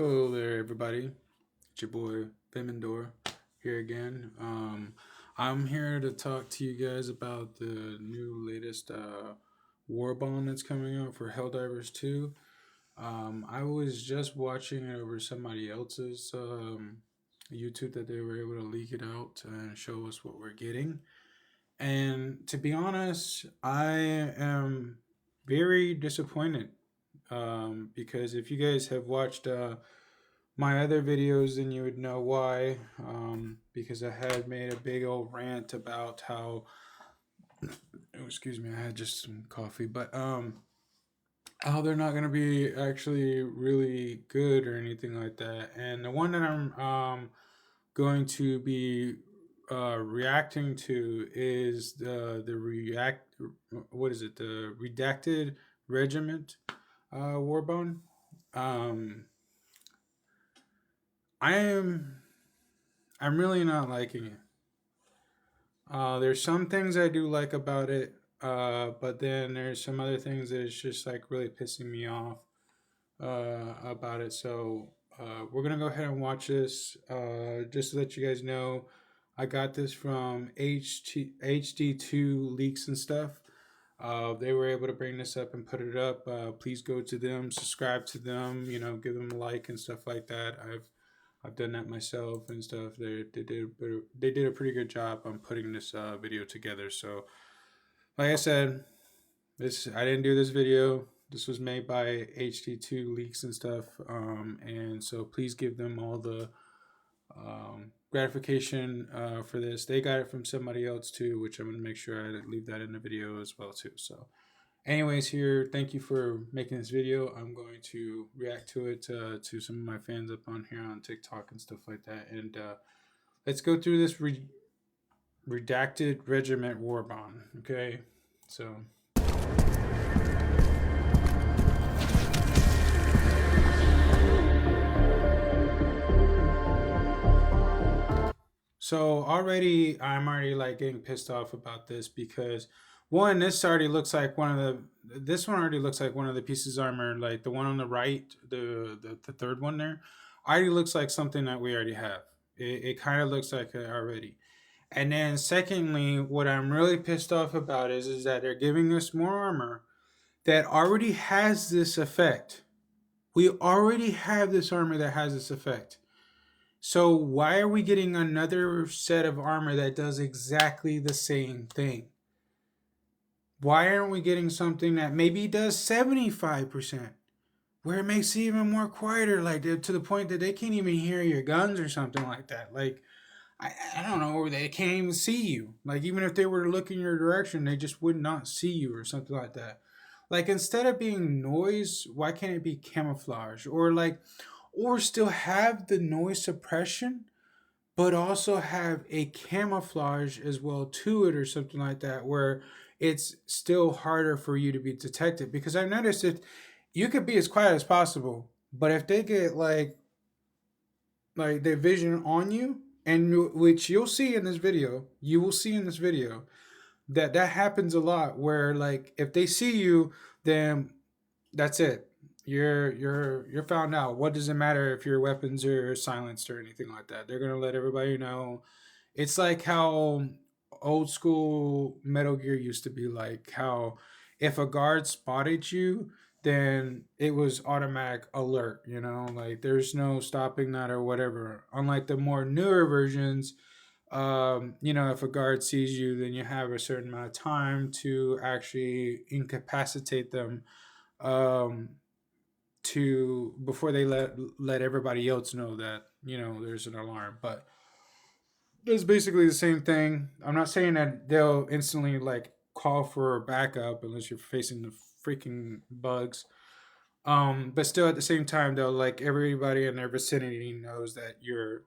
Hello there, everybody. It's your boy Femindor here again. I'm here to talk to you guys about the new latest warband that's coming out for Helldivers 2. I was just watching it over somebody else's YouTube that they were able to leak it out and show us what we're getting. And to be honest, I am very disappointed because if you guys have watched my other videos, then you would know why. Because I had made a big old rant about how, oh, excuse me, I had just some coffee, but how they're not gonna be actually really good or anything like that. And the one that I'm going to be reacting to is the react. What is it? The Redacted Regiment Warbone. Um, I am I'm really not liking it. There's some things I do like about it, but then there's some other things that it's just like really pissing me off about it. So we're gonna go ahead and watch this. Just to let you guys know, I got this from HD2 leaks and stuff. They were able to bring this up and put it up. Please go to them, subscribe to them, give them a like and stuff like that. I've done that myself and stuff. They did a pretty good job on putting this video together. So, like I said, this I didn't do this video. This was made by HD2 leaks and stuff. And so please give them all the gratification for this. They got it from somebody else too, which I'm gonna make sure I leave that in the video as well too. So anyways, here, thank you for making this video. I'm going to react to it to some of my fans up on here on TikTok and stuff like that. And let's go through this Redacted Regiment Warbond. Okay, so. So I'm already like getting pissed off about this because one, this one already looks like one of the pieces of armor, like the one on the right, the third one there, already looks like something that we already have. It kind of looks like it already. And then secondly, what I'm really pissed off about is that they're giving us more armor that already has this effect. We already have this armor that has this effect. So why are we getting another set of armor that does exactly the same thing? Why aren't we getting something that maybe does 75%? Where it makes it even more quieter, like to the point that they can't even hear your guns or something like that. Like, I don't know, or they can't even see you. Like, even if they were to look in your direction, they just would not see you or something like that. Like, instead of being noise, why can't it be camouflage? Or still have the noise suppression, but also have a camouflage as well to it or something like that, where it's still harder for you to be detected. Because I've noticed that you could be as quiet as possible, but if they get like their vision on you, and which you will see in this video, that happens a lot, where like if they see you, then that's it. You're found out. What does it matter if your weapons are silenced or anything like that? They're gonna let everybody know. It's like how old school Metal Gear used to be, like how if a guard spotted you, then it was automatic alert, like there's no stopping that or whatever. Unlike the more newer versions, if a guard sees you, then you have a certain amount of time to actually incapacitate them, um, to before they let everybody else know that there's an alarm. But it's basically the same thing. I'm not saying that they'll instantly like call for backup unless you're facing the freaking bugs. But still, at the same time, though, like everybody in their vicinity knows that you're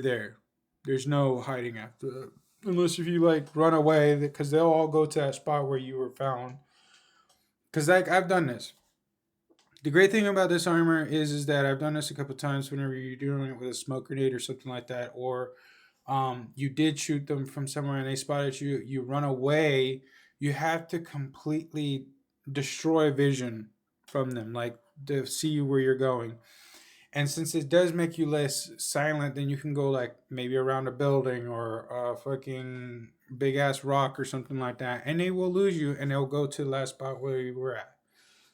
there. There's no hiding after, unless if you like run away, because they'll all go to that spot where you were found. Because like I've done this. The great thing about this armor is that I've done this a couple times whenever you're doing it with a smoke grenade or something like that, or you did shoot them from somewhere and they spotted you, you run away, you have to completely destroy vision from them, like to see where you're going. And since it does make you less silent, then you can go like maybe around a building or a fucking big ass rock or something like that, and they will lose you, and they'll go to the last spot where you were at.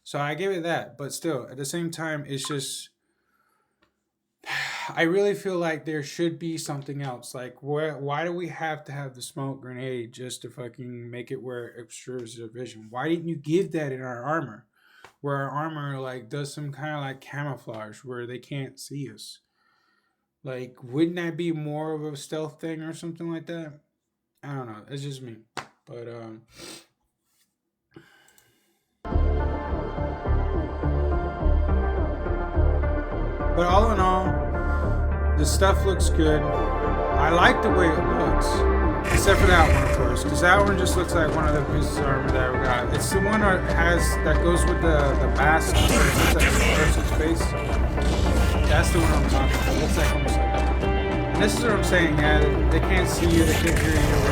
So I give it that, but still, at the same time, it's just I really feel like there should be something else. Like, why do we have to have the smoke grenade just to fucking make it where it obscures their vision? Why didn't you give that in our armor? Where our armor like does some kind of like camouflage where they can't see us. Like, wouldn't that be more of a stealth thing or something like that? I don't know. It's just me. But all in all, the stuff looks good. I like the way it looks, except for that one, of course, because that one just looks like one of the pieces of armor that we got. It's the one that goes with the mask that looks like a person's face. That's the one I'm talking about. It looks like almost like that. And this is what I'm saying. Yeah, they can't see you, they can't hear you, or whatever.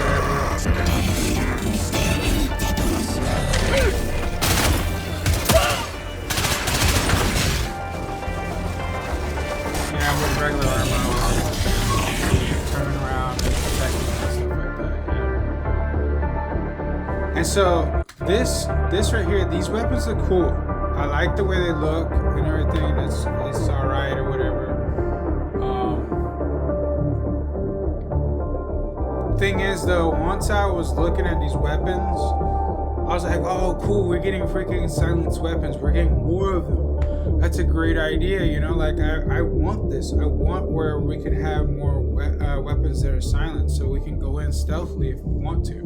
Yeah, with regular armor, turning around and protecting and stuff like that. Yeah. And so this right here, these weapons look cool. I like the way they look and everything. It's all right or whatever. Thing is, though, once I was looking at these weapons, I was like, oh, cool, we're getting freaking silenced weapons. We're getting more of them. That's a great idea, you know? Like, I want this. I want where we can have more weapons that are silenced so we can go in stealthily if we want to.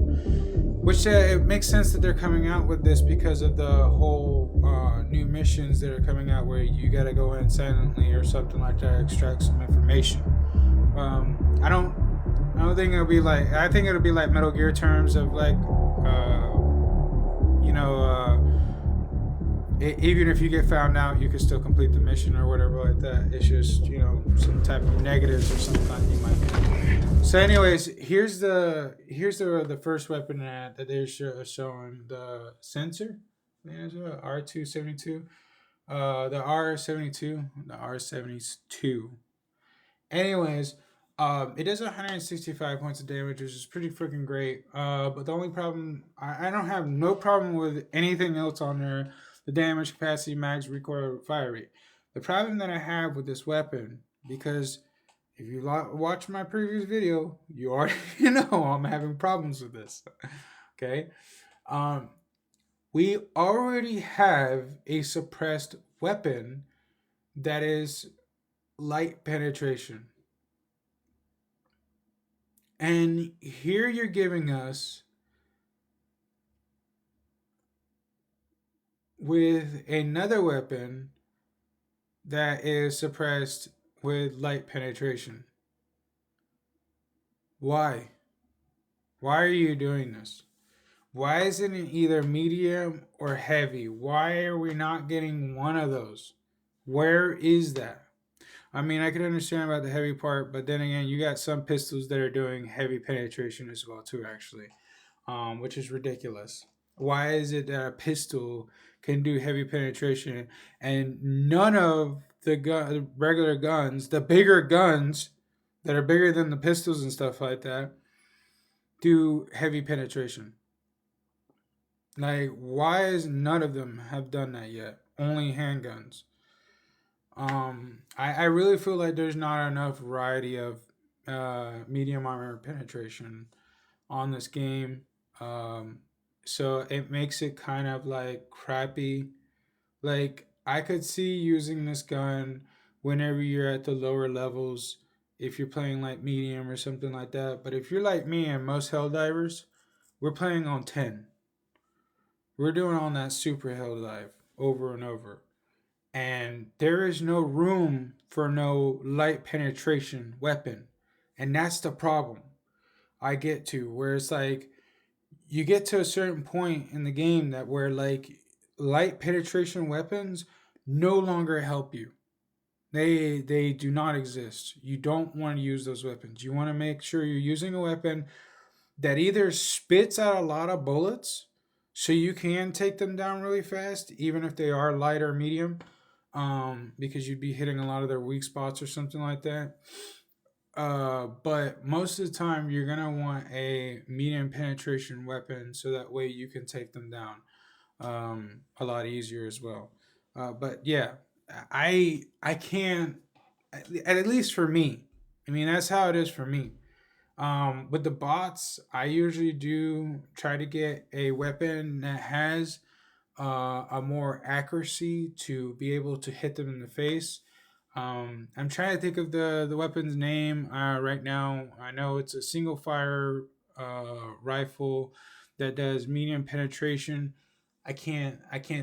Which, it makes sense that they're coming out with this because of the whole new missions that are coming out where you gotta go in silently or something like that, extract some information. I don't think it'll be like. I think it'll be like Metal Gear terms of like, even if you get found out, you can still complete the mission or whatever like that. It's just some type of negatives or something you might get. So, anyways, here's the first weapon that they're showing, the sensor. R272. The R72. Anyways, it does 165 points of damage, which is pretty freaking great. But the only problem, I don't have no problem with anything else on there. The damage, capacity, max, recoil, fire rate. The problem that I have with this weapon, because if you watch my previous video, you already know I'm having problems with this. Okay? We already have a suppressed weapon that is light penetration. And here you're giving us with another weapon that is suppressed with light penetration. Why? Why are you doing this? Why isn't it either medium or heavy? Why are we not getting one of those? Where is that? I mean, I can understand about the heavy part, but then again, you got some pistols that are doing heavy penetration as well too, actually, which is ridiculous. Why is it that a pistol can do heavy penetration and none of the regular guns, the bigger guns that are bigger than the pistols and stuff like that, do heavy penetration? Like, why is none of them have done that yet? Only handguns. I really feel like there's not enough variety of medium armor penetration on this game. So it makes it kind of like crappy. Like, I could see using this gun whenever you're at the lower levels if you're playing like medium or something like that. But if you're like me and most Helldivers, we're playing on 10. We're doing on that super Helldive over and over. And there is no room for no light penetration weapon. And that's the problem I get to, where it's like you get to a certain point in the game that where like light penetration weapons no longer help you. They do not exist. You don't want to use those weapons. You want to make sure you're using a weapon that either spits out a lot of bullets so you can take them down really fast, even if they are light or medium, because you'd be hitting a lot of their weak spots or something like that. But most of the time, you're gonna want a medium penetration weapon so that way you can take them down a lot easier as well. But yeah, I can't, at least for me. I mean, that's how it is for me. With the bots, I usually do try to get a weapon that has a more accuracy to be able to hit them in the face. I'm trying to think of the weapon's name right now. I know it's a single fire rifle that does medium penetration. I can't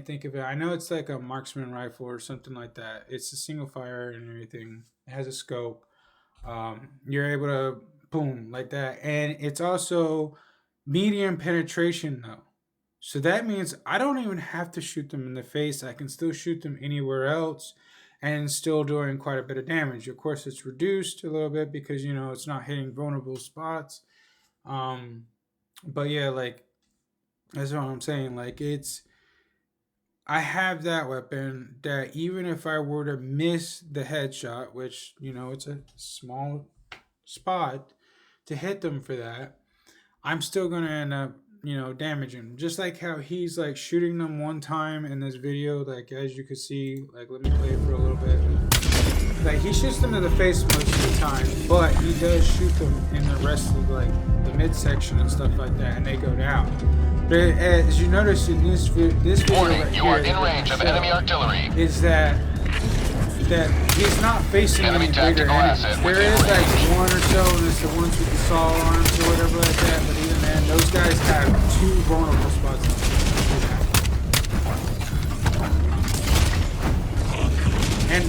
think of it. I know it's like a marksman rifle or something like that. It's a single fire and everything. It has a scope. You're able to boom like that, and it's also medium penetration though. So that means I don't even have to shoot them in the face. I can still shoot them anywhere else and still doing quite a bit of damage. Of course, it's reduced a little bit because it's not hitting vulnerable spots. Um, but yeah, like that's what I'm saying. Like I have that weapon that even if I were to miss the headshot, which it's a small spot to hit them for that, I'm still gonna end up damaging them. Just like how he's like shooting them one time in this video, like as you can see, like let me play it for a little bit. Like he shoots them in the face most of the time, but he does shoot them in the rest of like the midsection and stuff like that, and they go down. But as you notice in this video Warning, right you here, are in range of enemy artillery. is that he's not facing Enemy any bigger tactical enemies. asset There within is like range. one or so, and it's the ones with the saw arms or whatever like that. But even then, those guys have two vulnerable spots. And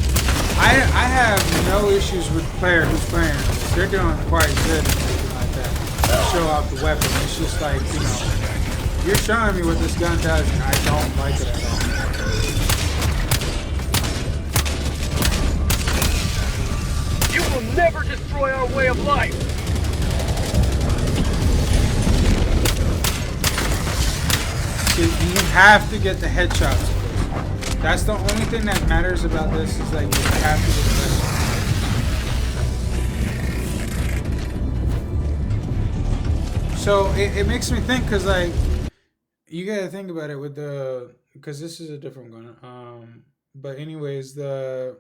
I have no issues with the player who's playing. They're doing quite good and everything like that. Show off the weapon. It's just like you're showing me what this gun does, and I don't like it at all. You will never destroy our way of life! You have to get the headshots. That's the only thing that matters about this is like you have to get the headshots. So it makes me think because like you gotta think about it with because this is a different gun. But anyways, you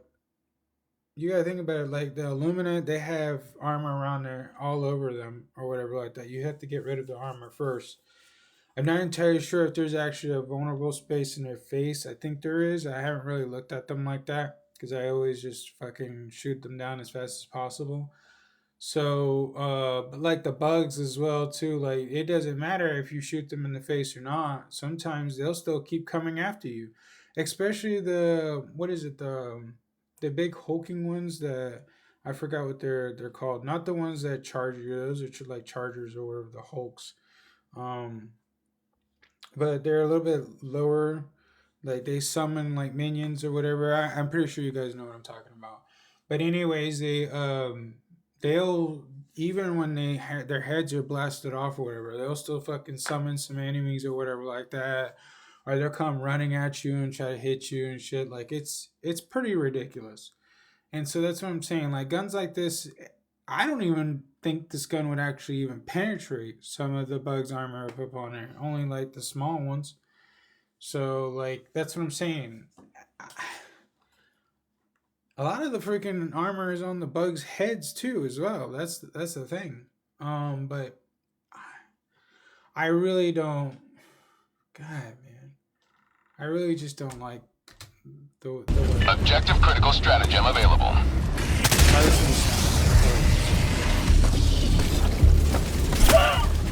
gotta think about it like the Illuminate, they have armor around there all over them or whatever like that. You have to get rid of the armor first. I'm not entirely sure if there's actually a vulnerable space in their face. I think there is. I haven't really looked at them like that because I always just fucking shoot them down as fast as possible. So, but like the bugs as well too. Like it doesn't matter if you shoot them in the face or not. Sometimes they'll still keep coming after you, especially what is it the big hulking ones that I forgot what they're called. Not the ones that charge you. Those are like chargers or whatever, the hulks. But they're a little bit lower. Like they summon like minions or whatever. I'm pretty sure you guys know what I'm talking about. But anyways, they'll even when their heads are blasted off or whatever, they'll still fucking summon some enemies or whatever like that. Or they'll come running at you and try to hit you and shit. Like it's pretty ridiculous. And so that's what I'm saying. Like guns like this, I don't even think this gun would actually even penetrate some of the bugs armor up on there. Only like the small ones. So like that's what I'm saying. A lot of the freaking armor is on the bugs' heads too, as well. That's the thing. But I really don't. God, man, I really just don't like the way. Objective critical stratagem available.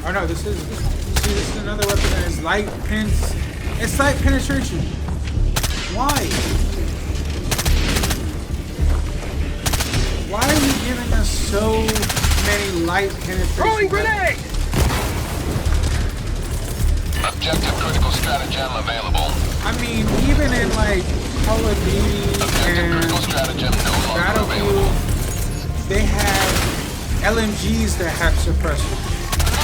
Oh no, this is another weapon that is light pins. It's light penetration. Why? Why are you giving us so many light penetration? Throwing grenade! Objective critical stratagem available. I mean, even in like Call of Duty Objective critical and stratagem no longer Battlefield, available. they have LMGs that have suppressors.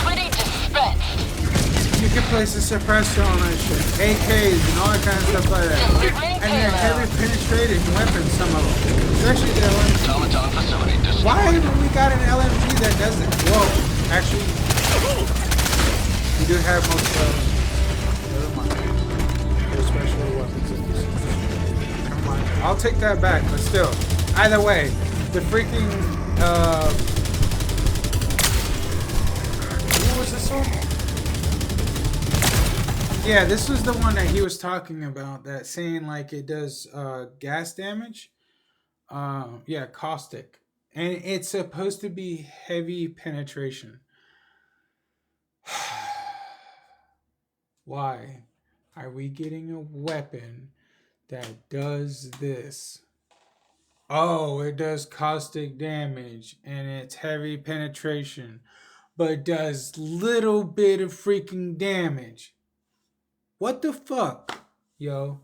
Liberty dispensed. You can place a suppressor on that shit. AKs and all that kind of stuff like that. And they're heavy penetrating weapons, some of them. Especially the LMG. Automaton facility destroyed. Why haven't we got an LMG that does it? Well, actually, we do have most of them. Never mind. They're special weapons in this. Never mind. I'll take that back, but still. Either way, the freaking, who was this one? Yeah, this was the one that he was talking about, that saying like it does gas damage. Yeah, caustic. And it's supposed to be heavy penetration. Why are we getting a weapon that does this? Oh, it does caustic damage and it's heavy penetration, but does little bit of freaking damage. What the fuck, yo?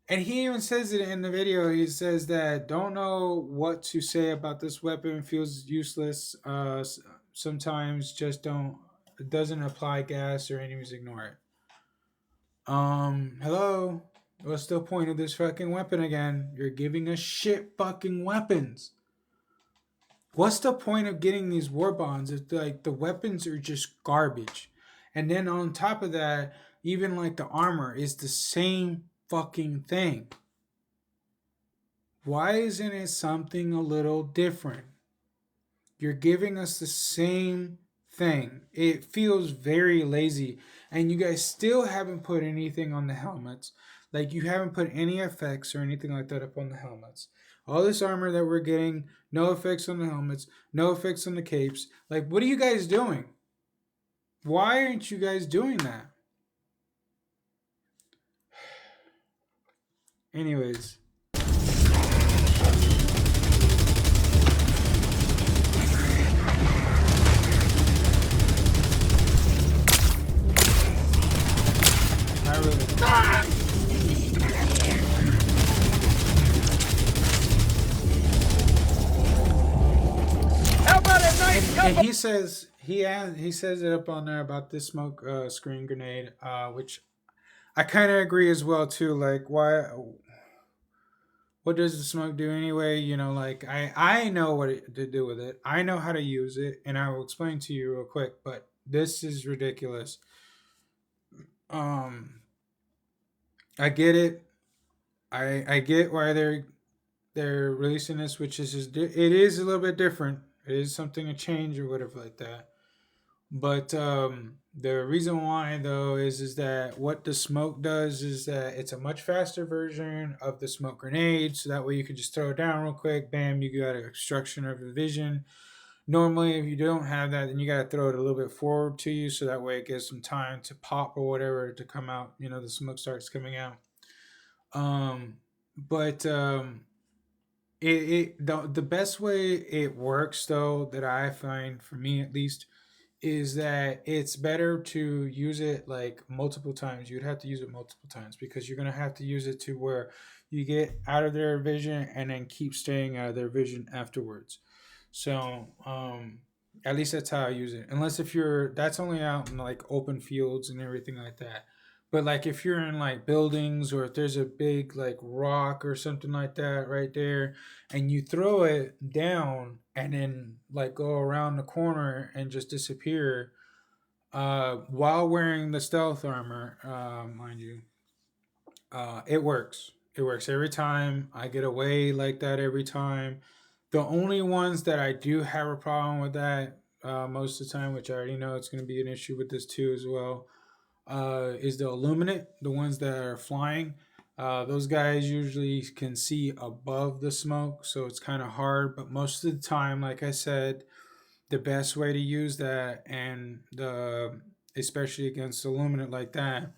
And he even says it in the video. He says that don't know what to say about this weapon. Feels useless. Sometimes just don't. It doesn't apply gas or enemies ignore it. Hello. What's the point of this fucking weapon again? You're giving us shit fucking weapons. What's the point of getting these war bonds if like the weapons are just garbage? And then on top of that, even like the armor is the same fucking thing. Why isn't it something a little different? You're giving us the same thing. It feels very lazy. And you guys still haven't put anything on the helmets. Like you haven't put any effects or anything like that up on the helmets. All this armor that we're getting, no effects on the helmets, no effects on the capes. Like, what are you guys doing? Why aren't you guys doing that? Anyways. Not really. How about a nice cup And he says he says it up on there about this smoke screen grenade, which I kind of agree as well too. Like, why? What does the smoke do anyway? You know, like I know what to do with it. I know how to use it, and I will explain to you real quick. But this is ridiculous. I get it. I get why they're releasing this, which is just, it is a little bit different. It is something a change or whatever like that. But the reason why though is that what the smoke does is that it's a much faster version of the smoke grenade. So that way you can just throw it down real quick. Bam, you got an obstruction of the vision. Normally, if you don't have that, then you got to throw it a little bit forward to you, so that way it gives some time to pop or whatever to come out. You know, the smoke starts coming out. But the best way it works though, that I find for me at least, is that it's better to use it like multiple times. You'd have to use it multiple times because you're gonna have to use it to where you get out of their vision and then keep staying out of their vision afterwards. So at least that's how I use it. Unless if you're that's only out in like open fields and everything like that. But like if you're in like buildings or if there's a big like rock or something like that right there and you throw it down and then like go around the corner and just disappear while wearing the stealth armor, mind you, it works. It works every time. I get away like that every time. The only ones that I do have a problem with that most of the time, which I already know it's going to be an issue with this too as well, is the illuminate, the ones that are flying. Those guys usually can see above the smoke, so it's kind of hard. But most of the time, like I said, the best way to use that, and especially against illuminate like that,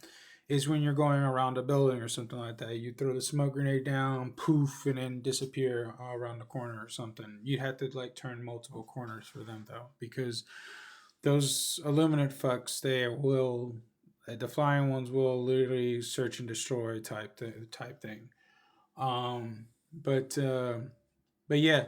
is when you're going around a building or something like that. You throw the smoke grenade down, poof, and then disappear around the corner or something. You'd have to like turn multiple corners for them though, because those illuminate fucks, they will, the flying ones will literally search and destroy type thing. But yeah,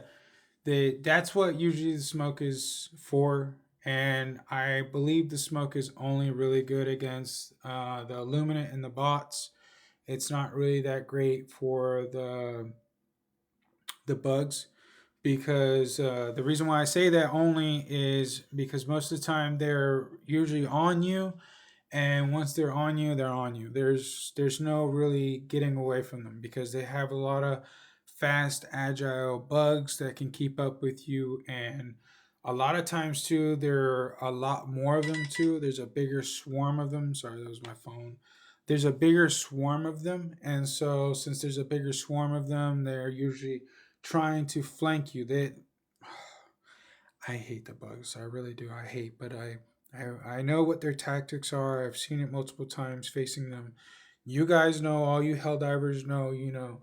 that's what usually the smoke is for. And I believe the smoke is only really good against the Illuminate and the bots. It's not really that great for the bugs, because the reason why I say that only is because most of the time they're usually on you, and once they're on you, they're on you. There's no really getting away from them, because they have a lot of fast, agile bugs that can keep up with you, and a lot of times too, there are a lot more of them too. There's a bigger swarm of them. Sorry, that was my phone. There's a bigger swarm of them, and so since there's a bigger swarm of them, they're usually trying to flank you. I hate the bugs. I really do. I hate, but I know what their tactics are. I've seen it multiple times facing them. You guys know, all you Helldivers know,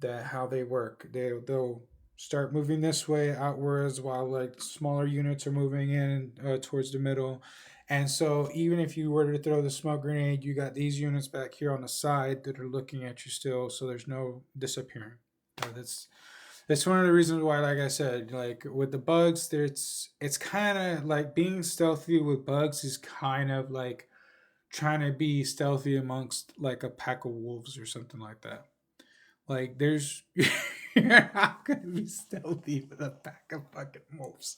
that how they work. They'll start moving this way outwards, while like smaller units are moving in towards the middle. And so even if you were to throw the smoke grenade, you got these units back here on the side that are looking at you still. So there's no disappearing. That's one of the reasons why, like I said, like with the bugs, it's kind of like being stealthy with bugs is kind of like trying to be stealthy amongst like a pack of wolves or something like that. Like there's you're not gonna be stealthy with a pack of fucking wolves.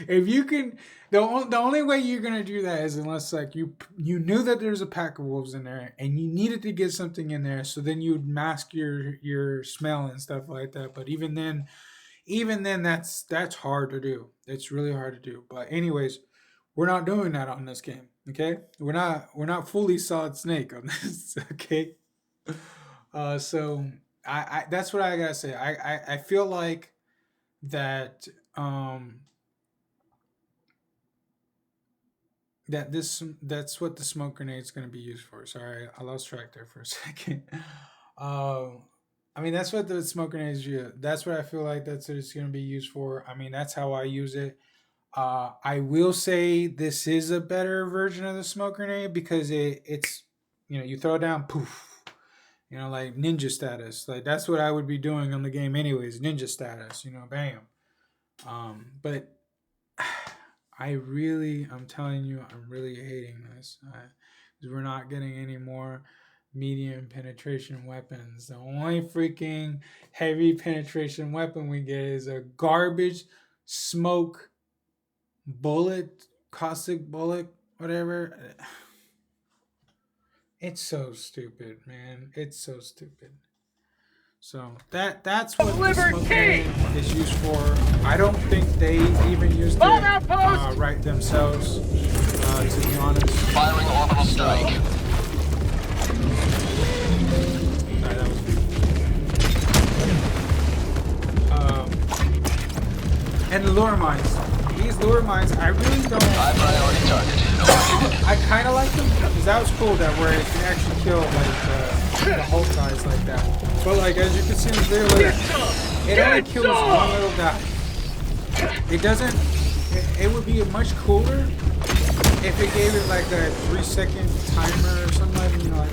If you can, the only way you're gonna do that is unless like you knew that there's a pack of wolves in there and you needed to get something in there, so then you'd mask your smell and stuff like that. But even then, that's hard to do. It's really hard to do. But anyways, we're not doing that on this game. Okay, we're not fully Solid Snake on this. Okay, so I that's what I gotta say. I feel like that that's what the smoke grenade is going to be used for. Sorry, I lost track there for a second. um I mean, that's what the smoke grenade is used. That's what I feel like that's what it's going to be used for. I mean, that's how I use it. I will say this is a better version of the smoke grenade, because it's you throw it down, poof, like ninja status. Like that's what I would be doing on the game anyways, ninja status, bam. But I'm telling you, I'm really hating this. 'Cause we're not getting any more medium penetration weapons. The only freaking heavy penetration weapon we get is a garbage smoke bullet, caustic bullet, whatever. It's so stupid, man. It's so stupid. So that's what the smoke grenade is used for. I don't think they even used it right themselves, to be honest. Firing orbital strike. Sorry, that was and the lure mines. These lure mines, I really don't. High priority target. I kind of like them, because that was cool, that where it can actually kill like the Hulk guys like that. But like as you can see in the video, it only kills one little guy. It doesn't. It would be much cooler if it gave it like a 3-second timer or something, like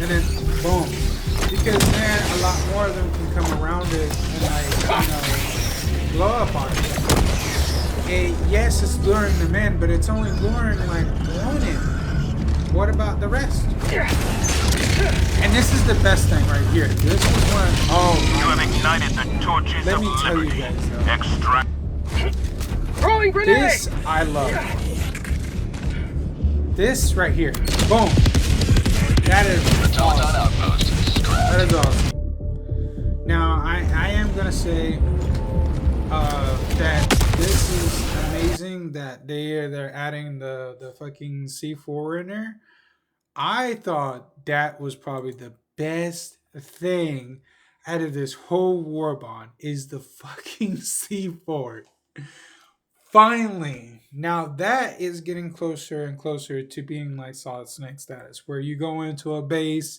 and then boom. Because then a lot more of them can come around it and like blow up on it. Yes, it's luring them in, but it's only luring like one in. What about the rest? And this is the best thing right here. This is one. Oh, you have ignited the torches let of me tell liberty. you guys though. Extract. Throwing grenade! This I love. This right here. Boom. That is Automaton awesome. outpost scrapped. That is awesome. Now I am gonna say that this is amazing that they're adding the fucking C4 in there. I thought that was probably the best thing out of this whole war bond is the fucking C4. Finally, now that is getting closer and closer to being like Solid Snake status, where you go into a base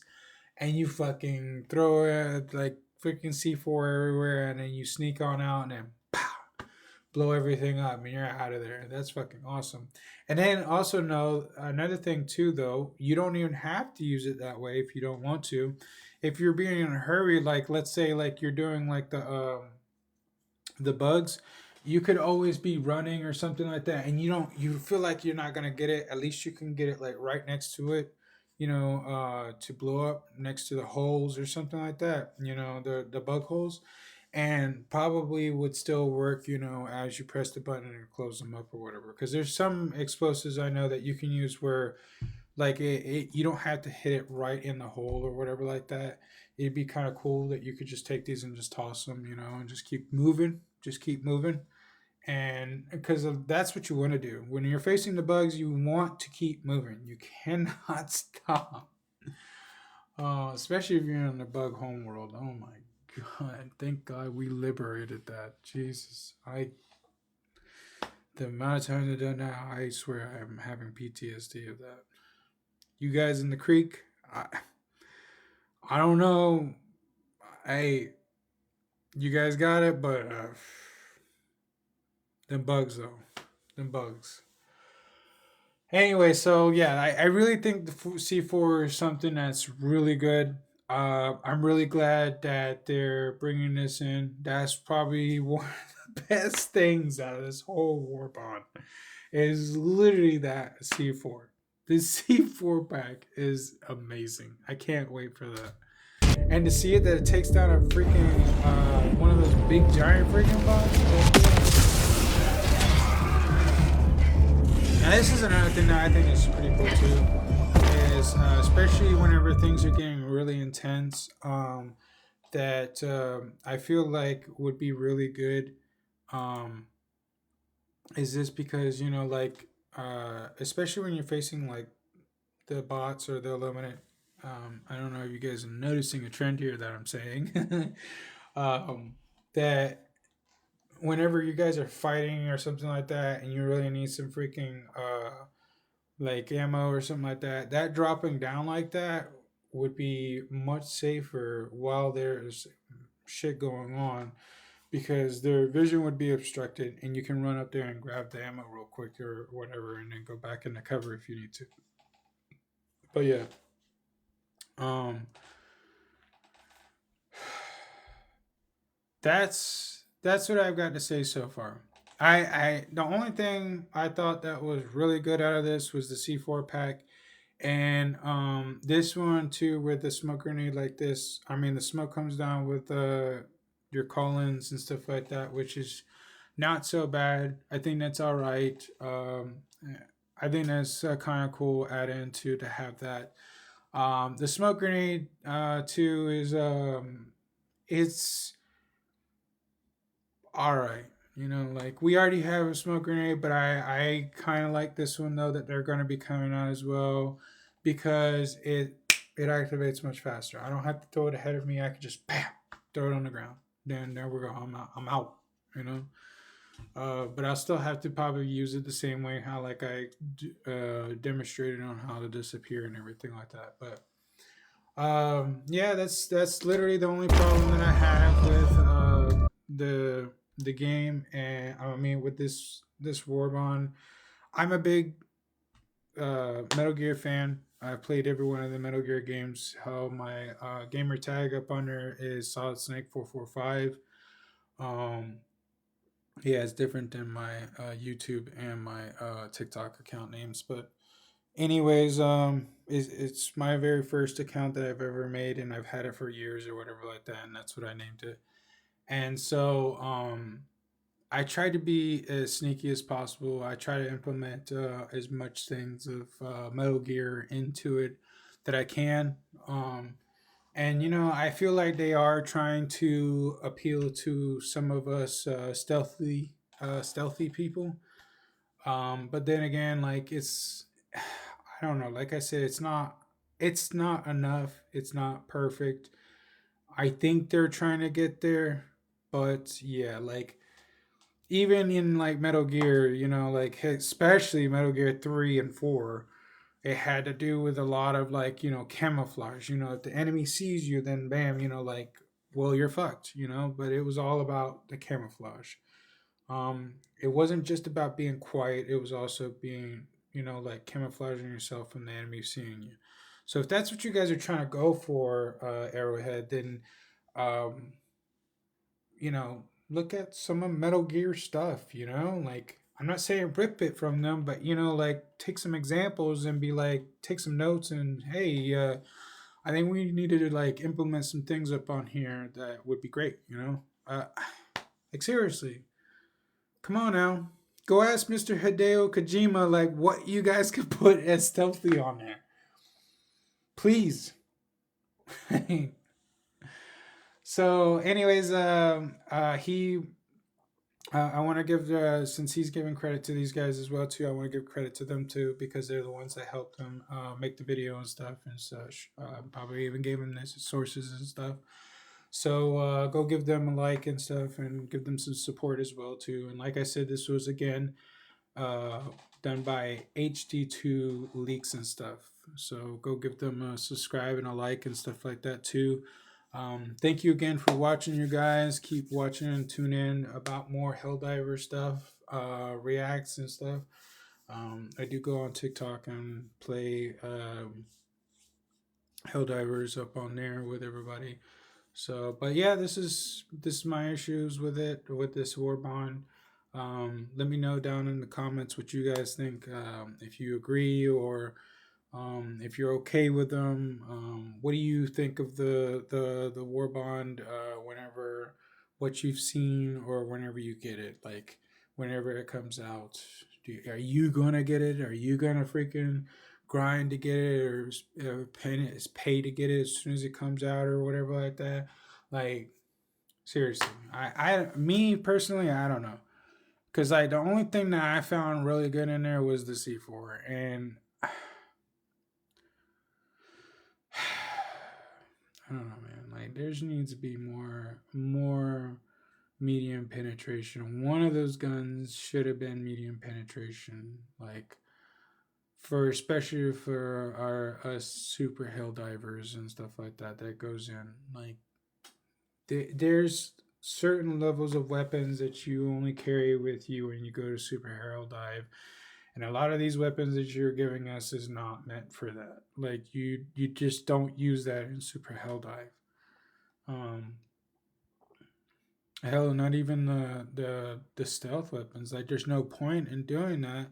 and you fucking throw it like freaking C4 everywhere, and then you sneak on out and then pow, blow everything up, and you're out of there. That's fucking awesome. And then also know another thing too, though, you don't even have to use it that way if you don't want to. If you're being in a hurry, like let's say like you're doing like the bugs, you could always be running or something like that, and you feel like you're not gonna get it. At least you can get it like right next to it, to blow up next to the holes or something like that. The bug holes, and probably would still work. As you press the button and close them up or whatever. Because there's some explosives I know that you can use where like you don't have to hit it right in the hole or whatever like that. It'd be kind of cool that you could just take these and just toss them, and just keep moving, and because that's what you want to do when you're facing the bugs. You want to keep moving. You cannot stop, especially if you're in the bug home world. Oh my god, thank god we liberated that. Jesus, the amount of times I've done that, I swear I'm having PTSD of that. You guys in the creek, I don't know. Hey, you guys got it, but them bugs though, them bugs. Anyway, so yeah, I really think the C4 is something that's really good. I'm really glad that they're bringing this in. That's probably one of the best things out of this whole war bond. Is literally that C4. The C4 pack is amazing. I can't wait for that. And to see it that it takes down a freaking one of those big giant freaking bots. Now this is another thing that I think is pretty cool too, is especially whenever things are getting really intense, that I feel like would be really good. Um, is this because like especially when you're facing like the bots or the eliminate. I don't know if you guys are noticing a trend here that I'm saying. um, that whenever you guys are fighting or something like that, and you really need some freaking like ammo or something like that, that dropping down like that would be much safer while there's shit going on, because their vision would be obstructed and you can run up there and grab the ammo real quick or whatever and then go back into cover if you need to. But yeah, um that's what I've got to say so far. I the only thing I thought that was really good out of this was the C4 pack, and this one too with the smoke grenade like this. I mean, the smoke comes down with your call-ins and stuff like that, which is not so bad. I think that's all right. I think that's kind of cool add-in too to have that. The smoke grenade too is it's all right. Like we already have a smoke grenade, but I kind of like this one though that they're going to be coming out as well, because it activates much faster. I don't have to throw it ahead of me. I can just bam throw it on the ground. Then there we go. I'm out. I'm out. You know. But I'll still have to probably use it the same way how like I demonstrated on how to disappear and everything like that. But yeah, that's literally the only problem that I have with the game, and I mean with this Warbond. I'm a big Metal Gear fan. I've played every one of the Metal Gear games. How my gamer tag up under is Solid Snake 445. Um, yeah, it's different than my YouTube and my TikTok account names, but anyways, it's my very first account that I've ever made, and I've had it for years or whatever like that, and that's what I named it. And so, I try to be as sneaky as possible. I try to implement as much things of Metal Gear into it that I can. And I feel like they are trying to appeal to some of us stealthy people. But then again, like I don't know. Like I said, it's not enough. It's not perfect. I think they're trying to get there, but yeah, like even in like Metal Gear, like especially Metal Gear 3 and 4, it had to do with a lot of like, camouflage. If the enemy sees you, then bam, like, well, you're fucked, but it was all about the camouflage. It wasn't just about being quiet, it was also being, like camouflaging yourself from the enemy seeing you. So if that's what you guys are trying to go for, Arrowhead, then um, you know, look at some of Metal Gear stuff, you know? Like, I'm not saying rip it from them, but, you know, like, take some examples and be like, take some notes and, hey, I think we needed to, like, implement some things up on here that would be great, you know? Like, seriously. Come on now. Go ask Mr. Hideo Kojima, like, what you guys could put as stealthy on there. Please. So, anyways, I want to give since he's giving credit to these guys as well too. I want to give credit to them too because they're the ones that helped him make the video and stuff and such. Probably even gave him the sources and stuff. So go give them a like and stuff and give them some support as well too. And like I said, this was again uh, done by HD2 Leaks and stuff. So go give them a subscribe and a like and stuff like that too. Thank you again for watching, you guys. Keep watching and tune in about more Helldiver stuff, reacts and stuff. I do go on TikTok and play Helldivers up on there with everybody. So, but yeah, this is my issues with it with this warband. Let me know down in the comments what you guys think. If you agree or if you're okay with them. What do you think of the warband? Whenever what you've seen or whenever you get it, like whenever it comes out, are you gonna get it? Are you gonna freaking grind to get it or pay to get it as soon as it comes out or whatever like that? Like seriously, me personally, I don't know. Cause like the only thing that I found really good in there was the C4, and I don't know, man. Like, there needs to be more medium penetration. One of those guns should have been medium penetration, like for especially for our us super hell divers and stuff like that. That goes in like there's certain levels of weapons that you only carry with you when you go to super hell dive. And a lot of these weapons that you're giving us is not meant for that. Like you just don't use that in super hell dive. Um, Hell, not even the stealth weapons. Like, there's no point in doing that.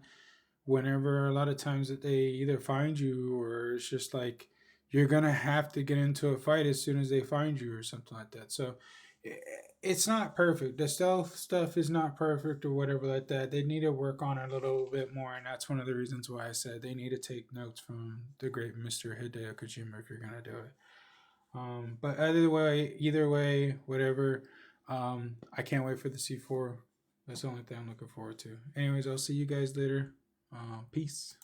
Whenever a lot of times that they either find you or it's just like you're gonna have to get into a fight as soon as they find you or something like that. So it's not perfect. The stealth stuff is not perfect or whatever like that. They need to work on it a little bit more, and that's one of the reasons why I said they need to take notes from the great Mr. Hideo Kojima if you're gonna do it. But either way, whatever. I can't wait for the C4. That's the only thing I'm looking forward to. Anyways, I'll see you guys later. Peace.